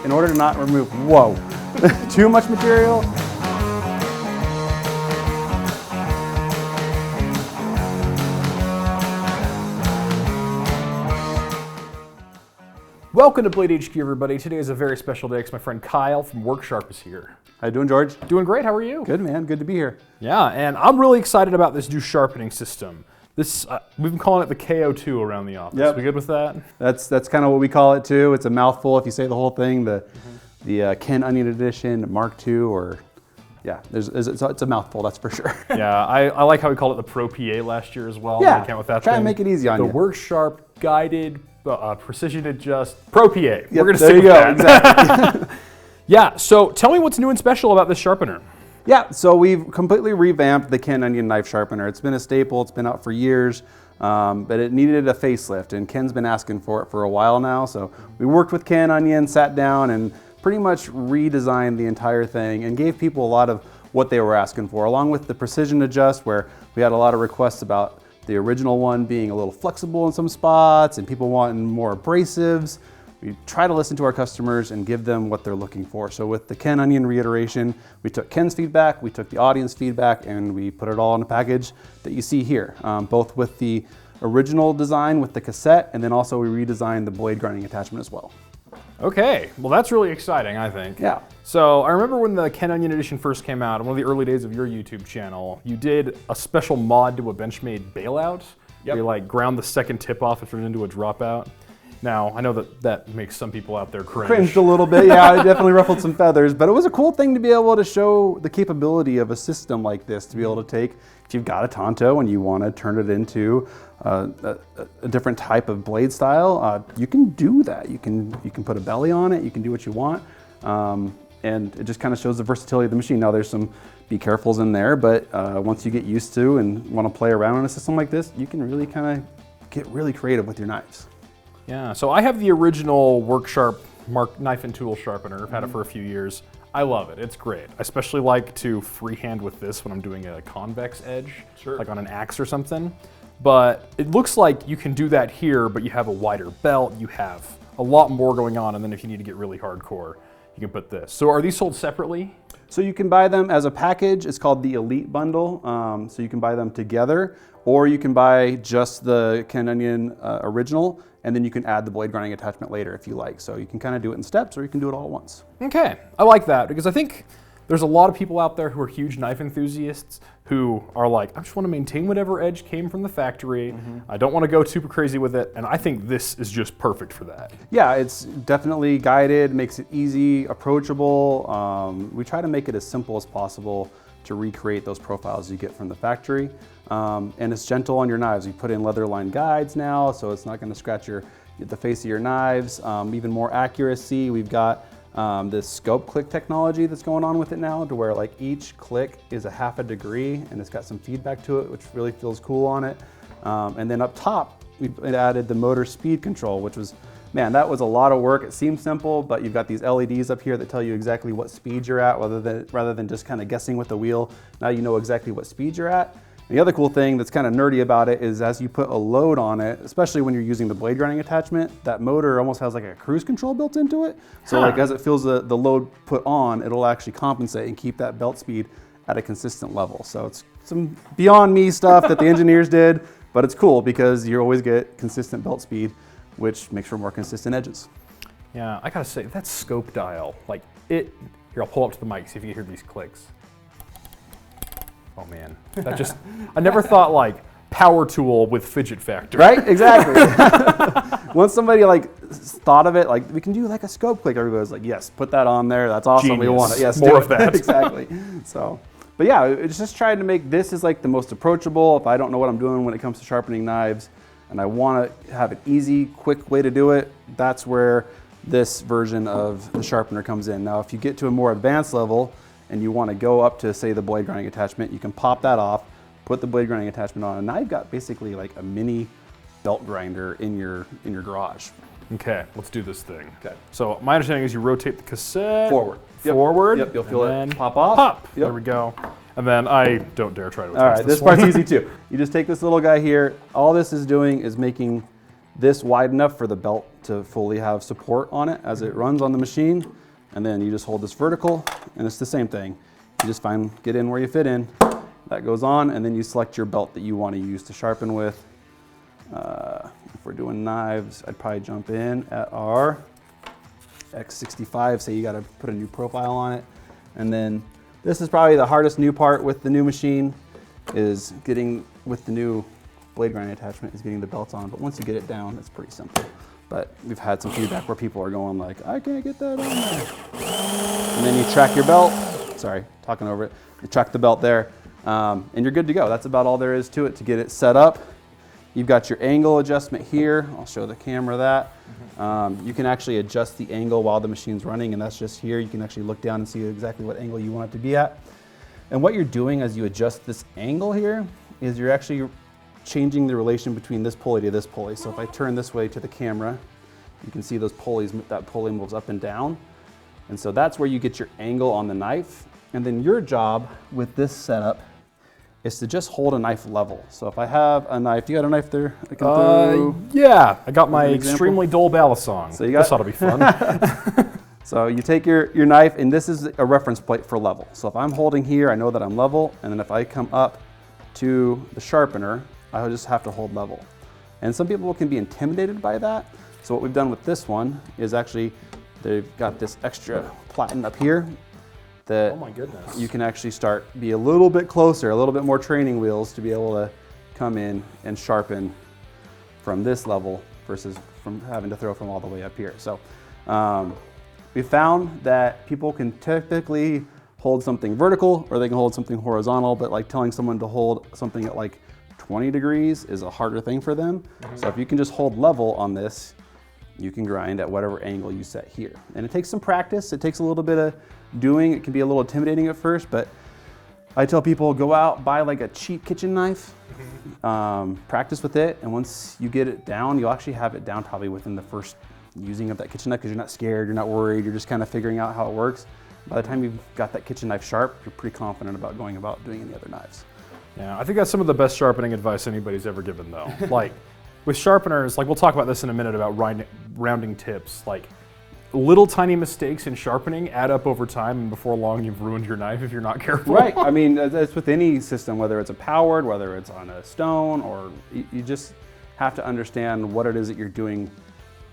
in order to not remove, whoa, too much material. Welcome to Blade HQ, everybody. Today is a very special day because my friend Kyle from Worksharp is here. How you doing, George? Doing great. How are you? Good, man. Good to be here. Yeah, and I'm really excited about this new sharpening system. This we've been calling it the KO2 around the office. Yep. We good with that? That's kind of what we call it too. It's a mouthful if you say the whole thing. The Ken Onion Edition, Mark II, or yeah, it's a mouthful. That's for sure. Yeah, I like how we called it the Pro PA last year as well. Yeah, Came with that try thing. and make it easy on the you. The Worksharp guided precision adjust Pro PA. Yep, We're gonna there stick you with go. that. Exactly. Yeah. So tell me what's new and special about this sharpener. Yeah, so we've completely revamped the Ken Onion knife sharpener. It's been a staple. It's been out for years. But it needed a facelift, and Ken's been asking for it for a while now. So we worked with Ken Onion, sat down, and pretty much redesigned the entire thing and gave people a lot of what they were asking for, along with the precision adjust, where we had a lot of requests about the original one being a little flexible in some spots and people wanting more abrasives. We try to listen to our customers and give them what they're looking for. So with the Ken Onion reiteration, we took Ken's feedback, we took the audience feedback, and we put it all in a package that you see here, both with the original design with the cassette, and then also we redesigned the blade grinding attachment as well. Okay, well that's really exciting, I think. Yeah. So I remember when the Ken Onion Edition first came out, in one of the early days of your YouTube channel, you did a special mod to a Benchmade bailout. Yep. Where you like ground the second tip off and turned it into a dropout. Now, I know that makes some people out there cringe. Cringed a little bit, yeah, it definitely ruffled some feathers, but it was a cool thing to be able to show the capability of a system like this, to be able to take, if you've got a Tonto and you want to turn it into a different type of blade style, you can do that. You can put a belly on it, you can do what you want, and it just kind of shows the versatility of the machine. Now there's some be carefuls in there, but once you get used to and want to play around on a system like this, you can really kind of get really creative with your knives. Yeah, so I have the original Worksharp knife and tool sharpener. I've had it for a few years. I love it, it's great. I especially like to freehand with this when I'm doing a convex edge, like on an axe or something. But it looks like you can do that here, but you have a wider belt, you have a lot more going on, and then if you need to get really hardcore, you can put this. So are these sold separately? So you can buy them as a package. It's called the Elite Bundle. So you can buy them together, or you can buy just the Ken Onion original, and then you can add the blade grinding attachment later if you like. So you can kind of do it in steps, or you can do it all at once. Okay, I like that because I think there's a lot of people out there who are huge knife enthusiasts who are like, I just want to maintain whatever edge came from the factory. I don't want to go super crazy with it, and I think this is just perfect for that. Yeah, it's definitely guided, makes it easy, approachable. We try to make it as simple as possible to recreate those profiles you get from the factory. And it's gentle on your knives. We put in leather-lined guides now, so it's not going to scratch the face of your knives. Even more accuracy. We've got this scope click technology that's going on with it now, to where like each click is a half a degree, and it's got some feedback to it, which really feels cool on it. And then up top, we added the motor speed control, which was, man, that was a lot of work. It seems simple, but you've got these LEDs up here that tell you exactly what speed you're at, rather than just kind of guessing with the wheel. Now you know exactly what speed you're at. And the other cool thing that's kind of nerdy about it is as you put a load on it, especially when you're using the blade grinding attachment, that motor almost has like a cruise control built into it. So like as it feels the load put on, it'll actually compensate and keep that belt speed at a consistent level. So it's some beyond me stuff that the engineers did, but it's cool because you always get consistent belt speed, which makes for more consistent edges. Yeah, I gotta say, that scope dial, like here, I'll pull up to the mic, see if you hear these clicks. Oh man, that just, I never thought like power tool with fidget factor. Right, exactly. Once somebody like thought of it, like we can do like a scope click, everybody was like, yes, put that on there, that's awesome, Genius. we want it. Yes, more do of that. Exactly. So, but yeah, it's just trying to make this is like the most approachable. If I don't know what I'm doing when it comes to sharpening knives, and I want to have an easy, quick way to do it, that's where this version of the sharpener comes in. Now, if you get to a more advanced level, and you want to go up to, say, the blade grinding attachment, you can pop that off, put the blade grinding attachment on, and now you've got basically like a mini belt grinder in your garage. Okay, let's do this thing. Okay. So my understanding is you rotate the cassette Forward. Forward. Yep, you'll feel it pop off. Pop. Yep. There we go. And then I don't dare try to attach All right, this part's easy too. You just take this little guy here. All this is doing is making this wide enough for the belt to fully have support on it as it runs on the machine. And then you just hold this vertical, and it's the same thing. You just get in where you fit in. That goes on, and then you select your belt that you want to use to sharpen with. If we're doing knives, I'd probably jump in at our X65, say you got to put a new profile on it. And then this is probably the hardest new part with the new machine, is getting with the new blade grinding attachment, is getting the belts on. But once you get it down, it's pretty simple. But we've had some feedback where people are going like, I can't get that on there. And then you track your belt. Sorry, talking over it. You track the belt there, and you're good to go. That's about all there is to it to get it set up. You've got your angle adjustment here. I'll show the camera that. You can actually adjust the angle while the machine's running, and that's just here. You can actually look down and see exactly what angle you want it to be at. And what you're doing as you adjust this angle here is you're actually changing the relation between this pulley to this pulley. So if I turn this way to the camera, you can see those pulleys, that pulley moves up and down. And so that's where you get your angle on the knife. And then your job with this setup is to just hold a knife level. So if I have a knife, do you got a knife there? Yeah, I got my extremely dull balisong. So this ought to be fun. So you take your knife, and this is a reference plate for level. So if I'm holding here, I know that I'm level, and then if I come up to the sharpener, I just have to hold level. And some people can be intimidated by that. So what we've done with this one is actually, they've got this extra platen up here that, oh my goodness, you can actually be a little bit closer, a little bit more training wheels to be able to come in and sharpen from this level versus from having to throw from all the way up here. So we found that people can typically hold something vertical or they can hold something horizontal, but like telling someone to hold something at like 20 degrees is a harder thing for them. So if you can just hold level on this, you can grind at whatever angle you set here. And it takes some practice. It takes a little bit of doing. It can be a little intimidating at first, but I tell people, go out, buy like a cheap kitchen knife, practice with it, and once you get it down, you'll actually have it down probably within the first using of that kitchen knife, because you're not scared, you're not worried, you're just kind of figuring out how it works. By the time you've got that kitchen knife sharp, you're pretty confident about going about doing any other knives. Yeah, I think that's some of the best sharpening advice anybody's ever given, though. Like with sharpeners, like we'll talk about this in a minute about rounding tips. Like little tiny mistakes in sharpening add up over time, and before long you've ruined your knife if you're not careful. Right. I mean, it's with any system, whether it's a powered, whether it's on a stone, or you just have to understand what it is that you're doing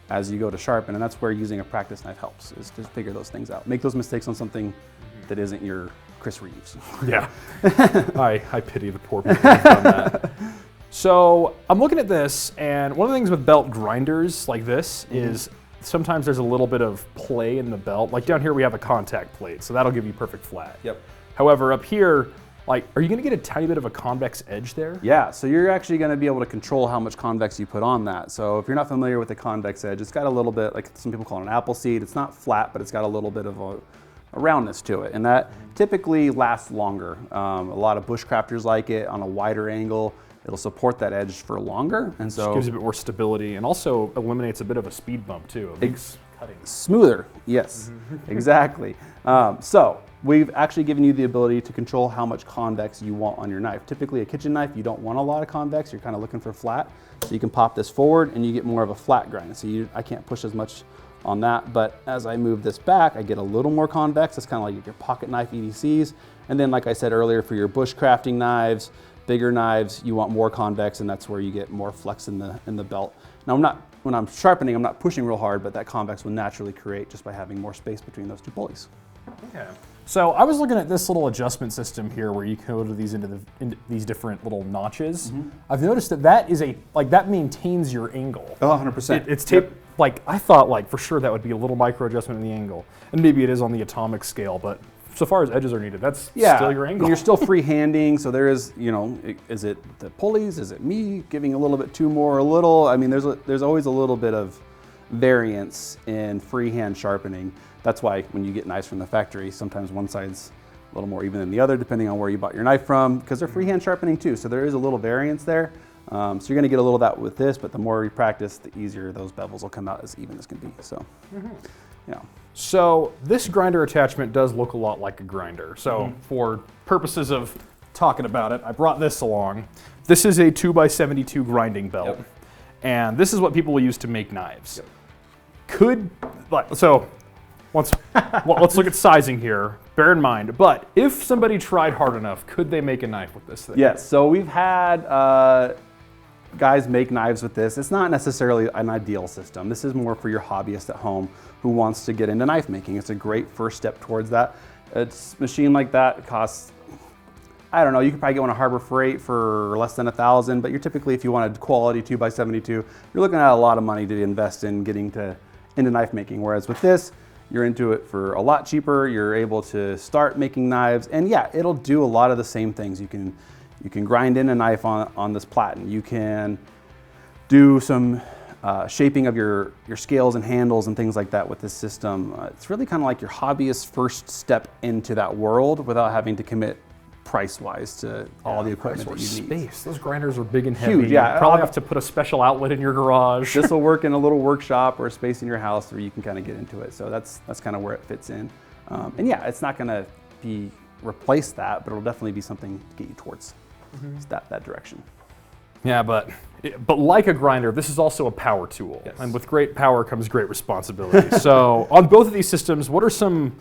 as you go to sharpen, and that's where using a practice knife helps, is to figure those things out. Make those mistakes on something that isn't your Chris Reeves. Yeah. I pity the poor people who've done that. So I'm looking at this, and one of the things with belt grinders like this is sometimes there's a little bit of play in the belt. Like down here we have a contact plate, so that'll give you perfect flat. Yep. However, up here, like, are you gonna get a tiny bit of a convex edge there? Yeah, so you're actually gonna be able to control how much convex you put on that. So if you're not familiar with the convex edge, it's got a little bit, like some people call it an apple seed. It's not flat, but it's got a little bit of a roundness to it, and that typically lasts longer. A lot of bushcrafters like it on a wider angle. It'll support that edge for longer, and so gives you a bit more stability, and also eliminates a bit of a speed bump too. It makes cutting smoother. Yes, exactly. So we've actually given you the ability to control how much convex you want on your knife. Typically a kitchen knife, you don't want a lot of convex. You're kind of looking for flat, so you can pop this forward and you get more of a flat grind. So I can't push as much on that, but as I move this back, I get a little more convex. It's kind of like your pocket knife EDCs. And then, like I said earlier, for your bushcrafting knives, bigger knives, you want more convex, and that's where you get more flex in the belt. Now, when I'm sharpening, I'm not pushing real hard, but that convex will naturally create just by having more space between those two pulleys. Okay. So I was looking at this little adjustment system here where you can go to these into these different little notches. I've noticed that is that maintains your angle. Oh, 100%. It's taped. Yep. Like I thought, like for sure that would be a little micro adjustment in the angle, and maybe it is on the atomic scale, but so far as edges are needed, that's still your angle. And you're still freehanding, so there is, is it the pulleys? Is it me giving a little bit too more, a little? I mean, there's always a little bit of variance in freehand sharpening. That's why when you get knives from the factory, sometimes one side's a little more even than the other, depending on where you bought your knife from, because they're freehand sharpening too, so there is a little variance there. So you're gonna get a little of that with this, but the more you practice, the easier those bevels will come out as even as can be, so, yeah. So this grinder attachment does look a lot like a grinder. So for purposes of talking about it, I brought this along. This is a 2x72 grinding belt. And this is what people will use to make knives. Yep. Let's look at sizing here. Bear in mind, but if somebody tried hard enough, could they make a knife with this thing? Yes, so we've had guys make knives with this. It's not necessarily an ideal system. This is more for your hobbyist at home who wants to get into knife making. It's a great first step towards that. It's machine like that costs, I don't know, you could probably get one at Harbor Freight for less than $1,000, but you're typically, if you wanted quality 2x72, you're looking at a lot of money to invest in getting into knife making. Whereas with this, you're into it for a lot cheaper. You're able to start making knives, and yeah, it'll do a lot of the same things. You can grind in a knife on this platen. You can do some shaping of your scales and handles and things like that with this system. It's really kind of like your hobbyist's first step into that world without having to commit price-wise to all the equipment that you need. Space. Those grinders are big and heavy. Huge, yeah. You probably have to put a special outlet in your garage. This will work in a little workshop or a space in your house where you can kind of get into it. So that's kind of where it fits in. And yeah, it's not going to replace that, but it'll definitely be something to get you towards that direction. Yeah, but like a grinder, this is also a power tool. Yes. And with great power comes great responsibility. So on both of these systems, what are some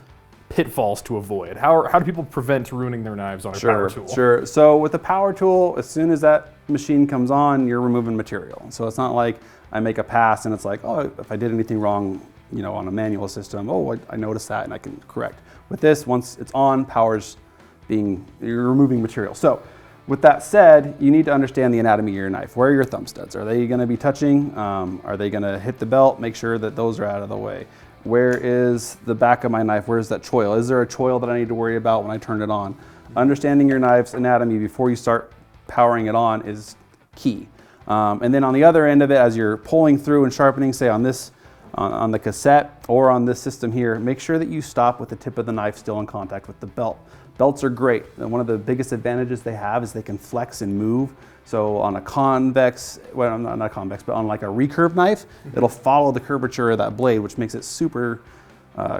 pitfalls to avoid? How do people prevent ruining their knives on a power tool? Sure. So with the power tool, as soon as that machine comes on, you're removing material. So it's not like I make a pass and it's like, oh, if I did anything wrong, on a manual system, oh, I noticed that and I can correct. With this, once it's on, you're removing material. So with that said, you need to understand the anatomy of your knife. Where are your thumb studs? Are they going to be touching? Are they going to hit the belt? Make sure that those are out of the way. Where is the back of my knife? Where's that choil? Is there a choil that I need to worry about when I turn it on? Understanding your knife's anatomy before you start powering it on is key. And then on the other end of it, as you're pulling through and sharpening, say on the cassette or on this system here, make sure that you stop with the tip of the knife still in contact with the belt. Belts are great. And one of the biggest advantages they have is they can flex and move. So on a convex, well, not convex, but on like a recurve knife, it'll follow the curvature of that blade, which makes it super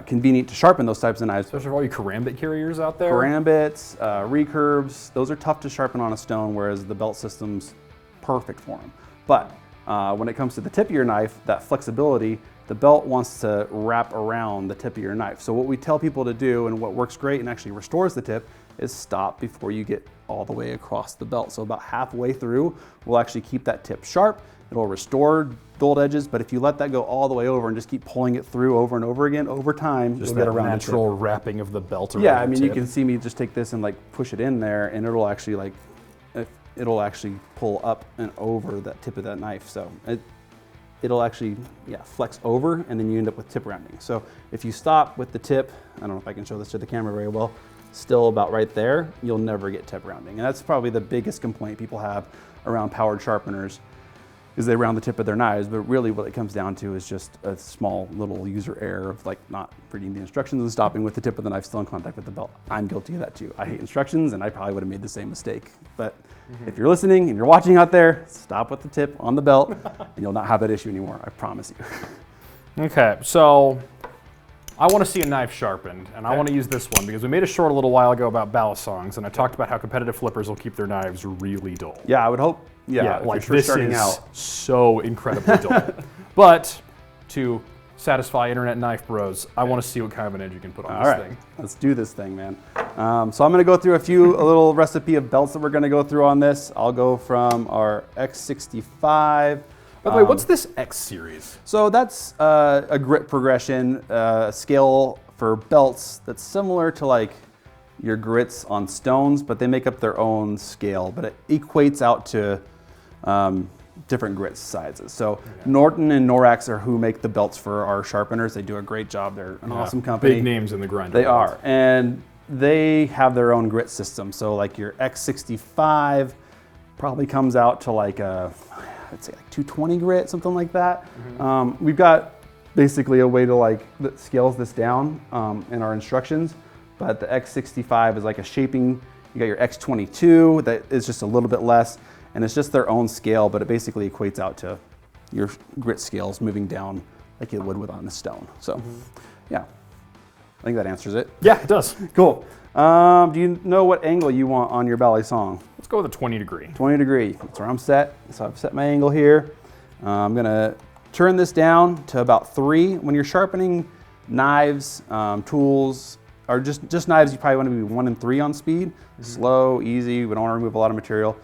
convenient to sharpen those types of knives. Especially for all you karambit carriers out there. Karambits, recurves, those are tough to sharpen on a stone, whereas the belt system's perfect for them. But when it comes to the tip of your knife, that flexibility, the belt wants to wrap around the tip of your knife. So what we tell people to do, and what works great and actually restores the tip, is stop before you get all the way across the belt. So about halfway through, we'll actually keep that tip sharp. It'll restore dulled edges, but if you let that go all the way over and just keep pulling it through over and over again, over time, just you'll that get around natural wrapping of the belt around Yeah, I mean, the you tip. can see me just take this and like push it in there, and it'll actually pull up and over that tip of that knife. So it'll actually flex over, and then you end up with tip rounding. So if you stop with the tip, I don't know if I can show this to the camera very well, still about right there, you'll never get tip rounding. And that's probably the biggest complaint people have around powered sharpeners, is they round the tip of their knives, but really what it comes down to is just a small little user error of like not reading the instructions and stopping with the tip of the knife still in contact with the belt. I'm guilty of that too. I hate instructions, and I probably would have made the same mistake. But if you're listening and you're watching out there, stop with the tip on the belt and you'll not have that issue anymore, I promise you. Okay, so I want to see a knife sharpened, and I want to use this one because we made a short a little while ago about ballast songs, and I talked about how competitive flippers will keep their knives really dull. Yeah, I would hope. Yeah, like this is so incredibly dull. But to satisfy internet knife bros, I want to see what kind of an edge you can put on this thing. Let's do this thing, man. So I'm going to go through a little recipe of belts that we're going to go through on this. I'll go from our X65. By the way, what's this X series? So that's a grit progression scale for belts that's similar to like your grits on stones, but they make up their own scale, but it equates out to different grit sizes. So Norton and Norax are who make the belts for our sharpeners. They do a great job. They're an awesome company. Big names in the grinder. They are, and they have their own grit system. So like your X65 probably comes out to like I'd say like 220 grit, something like that. We've got basically a way to that scales this down in our instructions, but the X65 is like a shaping. You got your X22 that is just a little bit less, and it's just their own scale, but it basically equates out to your grit scales moving down like it would on a stone. So yeah, I think that answers it. Yeah, it does. Cool. Do you know what angle you want on your ballet song? Let's go with a 20 degree. 20 degree, that's where I'm set. So I've set my angle here. I'm gonna turn this down to about 3. When you're sharpening knives, tools, or just knives, you probably want to be 1 and 3 on speed. Slow, easy, we don't want to remove a lot of material.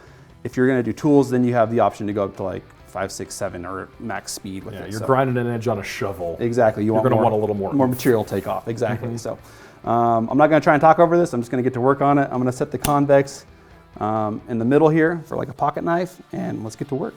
If you're gonna do tools, then you have the option to go up to like 5, 6, 7, or max speed with it. You're grinding an edge on a shovel. Exactly. You're going to want a little more material take off. Exactly. So I'm not going to try and talk over this. I'm just going to get to work on it. I'm going to set the convex in the middle here for like a pocket knife, and let's get to work.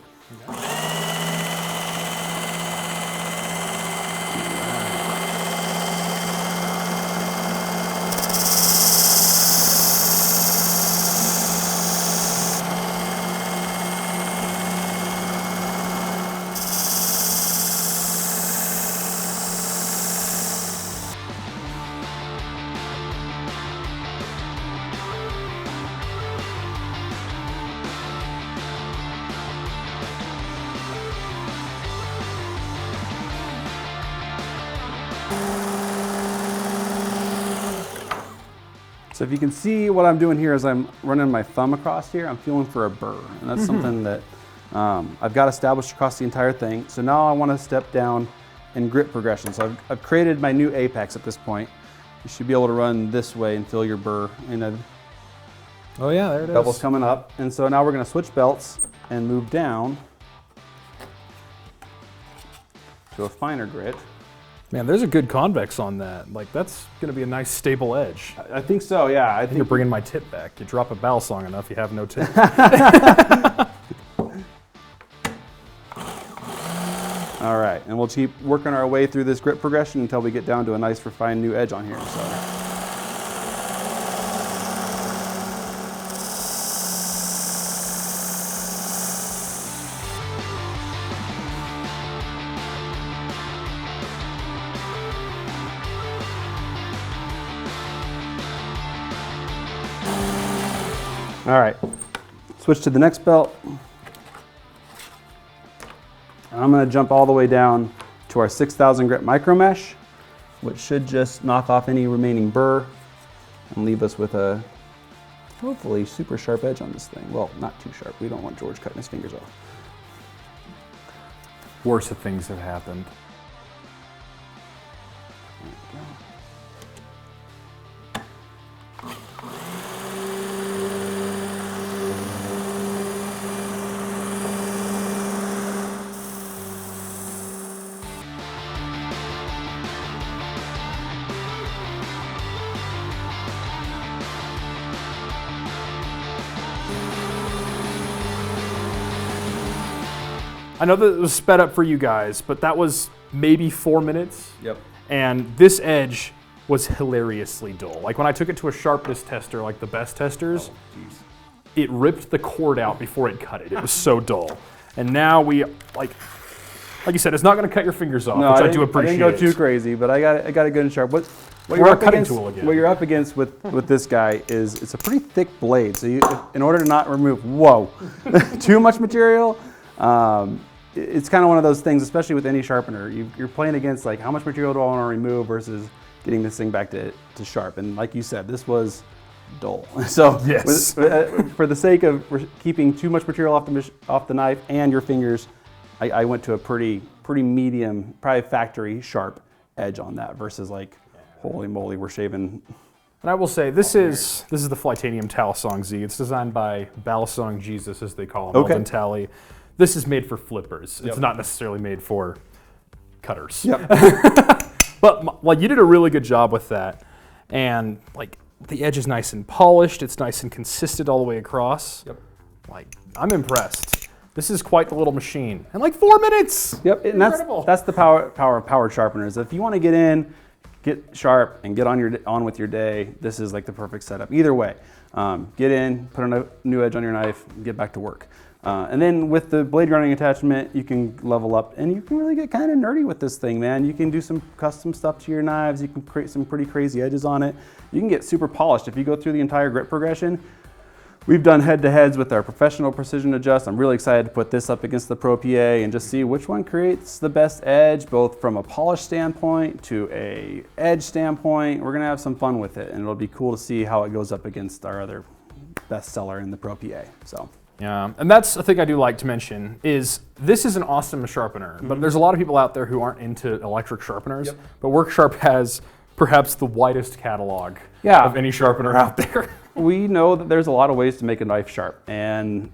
So if you can see what I'm doing here is I'm running my thumb across here, I'm feeling for a burr. And that's something that I've got established across the entire thing. So now I want to step down in grip progression. So I've created my new apex at this point. You should be able to run this way and feel your burr. Oh yeah, there it is. Bevel's coming up. And so now we're going to switch belts and move down to a finer grit. Man, there's a good convex on that. Like, that's going to be a nice stable edge. I think so, yeah. I think you're bringing my tip back. You drop a bow song enough, you have no tip. All right, and we'll keep working our way through this grip progression until we get down to a nice refined new edge on here. So. All right, switch to the next belt. I'm gonna jump all the way down to our 6,000 grit micro mesh, which should just knock off any remaining burr and leave us with a hopefully super sharp edge on this thing. Well, not too sharp. We don't want George cutting his fingers off. Worse things have happened. I know that it was sped up for you guys, but that was maybe 4 minutes. Yep. And this edge was hilariously dull. Like when I took it to a sharpness tester, like the best testers, it ripped the cord out before it cut it. It was so dull. And now we, like you said, it's not going to cut your fingers off, which I do appreciate. I didn't go too crazy, but I got it good and sharp. What you're up against, tool again. What you're up against with this guy is it's a pretty thick blade. So in order to not remove, too much material, it's kind of one of those things, especially with any sharpener. You're playing against like how much material do I want to remove versus getting this thing back to sharp. And like you said, this was dull. So yes. For the sake of keeping too much material off the knife and your fingers, I went to a pretty medium, probably factory sharp edge on that versus like, holy moly, we're shaving. And I will say, this is the Flytanium Talisong Z. It's designed by Balisong Jesus, as they call him, Melvin Talley. This is made for flippers. It's not necessarily made for cutters. Yep. But like you did a really good job with that. And like the edge is nice and polished. It's nice and consistent all the way across. Yep. Like I'm impressed. This is quite the little machine. And like 4 minutes. Yep. And that's the power of powered sharpeners. If you want to get in, get sharp, and get on with your day, this is like the perfect setup. Either way, get in, put a new edge on your knife, and get back to work. And then with the blade grinding attachment, you can level up and you can really get kind of nerdy with this thing, man. You can do some custom stuff to your knives. You can create some pretty crazy edges on it. You can get super polished. If you go through the entire grip progression, we've done head-to-heads with our professional precision adjust. I'm really excited to put this up against the Pro PA and just see which one creates the best edge, both from a polish standpoint to a edge standpoint. We're gonna have some fun with it, and it'll be cool to see how it goes up against our other best seller in the Pro PA. So. Yeah, and that's a thing I do like to mention is this is an awesome sharpener, but there's a lot of people out there who aren't into electric sharpeners, but WorkSharp has perhaps the widest catalog of any sharpener out there. We know that there's a lot of ways to make a knife sharp, and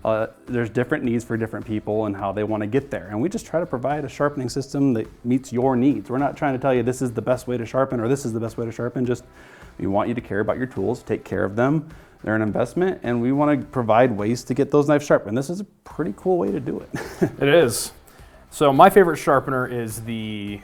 there's different needs for different people and how they want to get there. And we just try to provide a sharpening system that meets your needs. We're not trying to tell you this is the best way to sharpen or this is the best way to sharpen. Just we want you to care about your tools, take care of them. They're an investment, and we want to provide ways to get those knives sharp. And this is a pretty cool way to do it. It is. So my favorite sharpener is the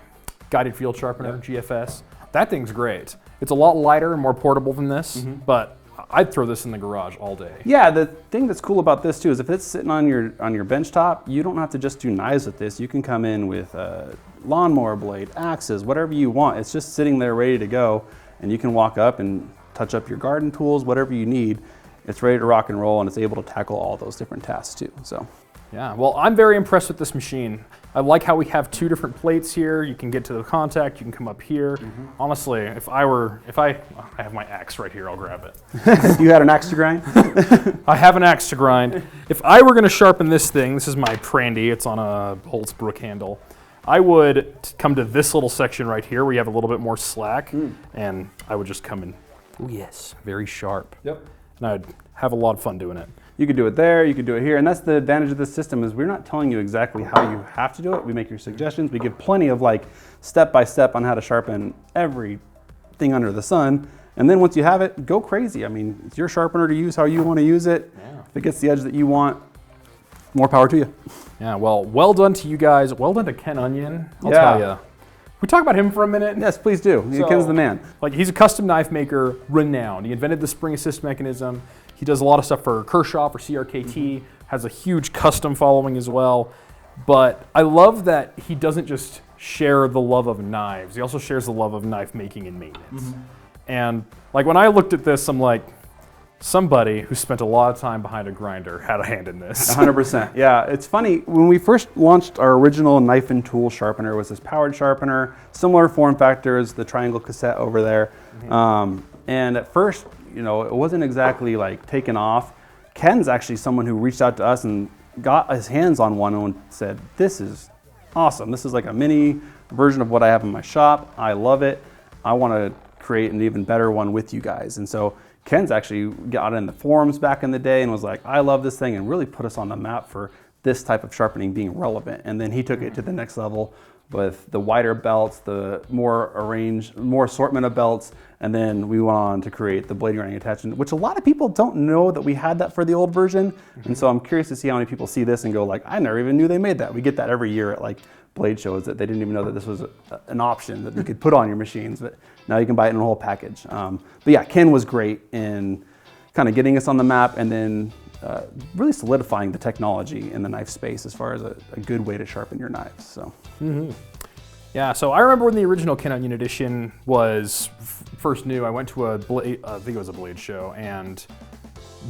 guided field sharpener, GFS. That thing's great. It's a lot lighter and more portable than this, but I'd throw this in the garage all day. Yeah, the thing that's cool about this too is if it's sitting on your bench top, you don't have to just do knives with this. You can come in with a lawnmower blade, axes, whatever you want. It's just sitting there ready to go, and you can walk up and touch up your garden tools, whatever you need. It's ready to rock and roll, and it's able to tackle all those different tasks too. So, yeah, well, I'm very impressed with this machine. I like how we have two different plates here. You can get to the contact, you can come up here. Honestly, if I have my axe right here, I'll grab it. You had an axe to grind? I have an axe to grind. If I were gonna sharpen this thing, this is my Prandy, it's on a Holtzbrook handle. I would come to this little section right here where you have a little bit more slack, and I would just come in. Oh yes, very sharp. Yep. And I'd have a lot of fun doing it. You could do it there, you could do it here, and that's the advantage of this system is we're not telling you exactly how you have to do it. We make your suggestions. We give plenty of like step-by-step on how to sharpen everything under the sun. And then once you have it, go crazy. I mean, it's your sharpener to use how you want to use it. Yeah. If it gets the edge that you want, more power to you. Yeah, well done to you guys. Well done to Ken Onion, I'll tell you. We talk about him for a minute? Yes, please do. Ken's the man. Like, he's a custom knife maker, renowned. He invented the spring assist mechanism. He does a lot of stuff for Kershaw, for CRKT, has a huge custom following as well. But I love that he doesn't just share the love of knives. He also shares the love of knife making and maintenance. And like when I looked at this, I'm like, somebody who spent a lot of time behind a grinder had a hand in this. 100%. Yeah, it's funny. When we first launched our original knife and tool sharpener, it was this powered sharpener, similar form factor as the triangle cassette over there. And at first, you know, it wasn't exactly like taken off. Ken's actually someone who reached out to us and got his hands on one and said, this is awesome. This is like a mini version of what I have in my shop. I love it. I want to create an even better one with you guys. And so Ken's actually got in the forums back in the day and was like, I love this thing, and really put us on the map for this type of sharpening being relevant. And then he took it to the next level with the wider belts, the more assortment of belts, and then we went on to create the blade grinding attachment, which a lot of people don't know that we had that for the old version. And so I'm curious to see how many people see this and go like, I never even knew they made that. We get that every year at like blade shows that they didn't even know that this was an option that you could put on your machines, but now you can buy it in a whole package. But yeah, Ken was great in kind of getting us on the map and then really solidifying the technology in the knife space as far as a good way to sharpen your knives. So. Yeah, so I remember when the original Ken Onion edition was first new. I went to I think it was a blade show, and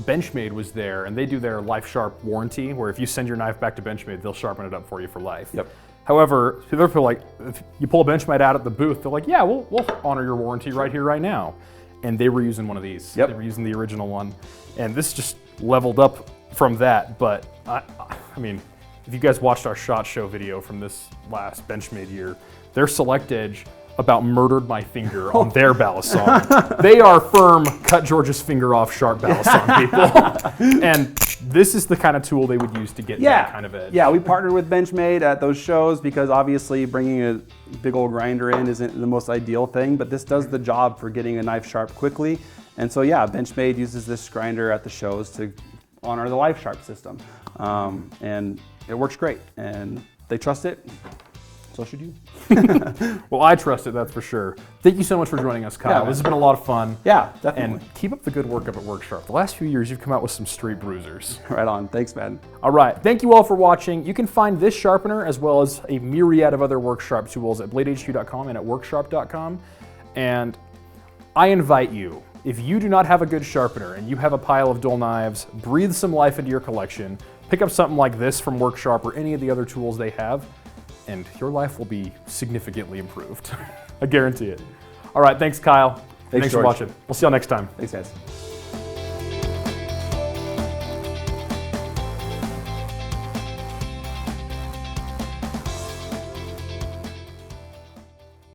Benchmade was there, and they do their Life Sharp warranty, where if you send your knife back to Benchmade, they'll sharpen it up for you for life. Yep. However, they're like, if you pull a Benchmade out at the booth, they're like, yeah, we'll honor your warranty right here, right now. And they were using one of these. Yep. They were using the original one. And this just leveled up from that. But I mean, if you guys watched our SHOT Show video from this last Benchmade year, their Select Edge about murdered my finger on their balisong. They are firm, cut George's finger off sharp balisong people. And this is the kind of tool they would use to get that kind of edge. Yeah, we partnered with Benchmade at those shows because obviously bringing a big old grinder in isn't the most ideal thing, but this does the job for getting a knife sharp quickly. And so yeah, Benchmade uses this grinder at the shows to honor the Life Sharp system. And it works great, and they trust it. So should you. Well, I trust it, that's for sure. Thank you so much for joining us, Kyle. Yeah, this has been a lot of fun. Yeah, definitely. And keep up the good work up at WorkSharp. The last few years, you've come out with some straight bruisers. Right on. Thanks, man. All right. Thank you all for watching. You can find this sharpener as well as a myriad of other WorkSharp tools at bladehq.com and at worksharp.com. And I invite you, if you do not have a good sharpener and you have a pile of dull knives, breathe some life into your collection. Pick up something like this from WorkSharp or any of the other tools they have, and your life will be significantly improved. I guarantee it. All right, thanks, Kyle. Thanks for watching. We'll see y'all next time. Thanks, guys.